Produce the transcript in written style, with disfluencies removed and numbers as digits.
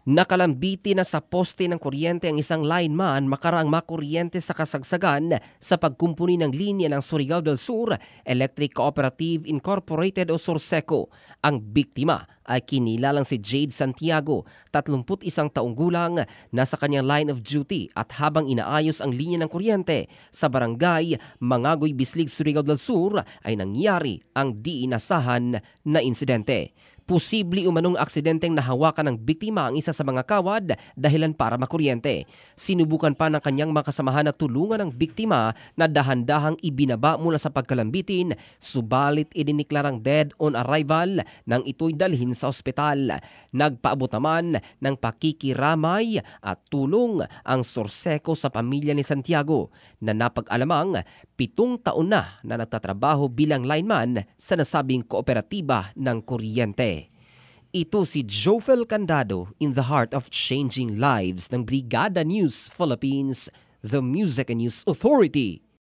Nakalambiti na sa poste ng kuryente ang isang lineman makaraang makuryente sa kasagsagan sa pagkumpuni ng linya ng Surigao del Sur Electric Cooperative Incorporated o Surseco. Ang biktima ay kinilalang si Jade Santiago, 31 taong gulang, nasa kanyang line of duty at habang inaayos ang linya ng kuryente sa barangay Mangagoy, Bislig, Surigao del Sur ay nangyari ang di inasahan na insidente. Posible umanong aksidenteng nahawakan ng biktima ang isa sa mga kawad dahilan para makuryente. Sinubukan pa ng kanyang makasamahan na tulungan ang biktima na dahan-dahang ibinaba mula sa pagkalambitin, subalit idiniklarang dead on arrival nang ito'y dalhin sa ospital. Nagpaabot naman ng pakikiramay at tulong ang Surseco sa pamilya ni Santiago na napag-alamang 7 taon na nagtatrabaho bilang lineman sa nasabing kooperatiba ng kuryente. Ito si Jofel Candado in the heart of changing lives ng Brigada News Philippines, the Music and News Authority.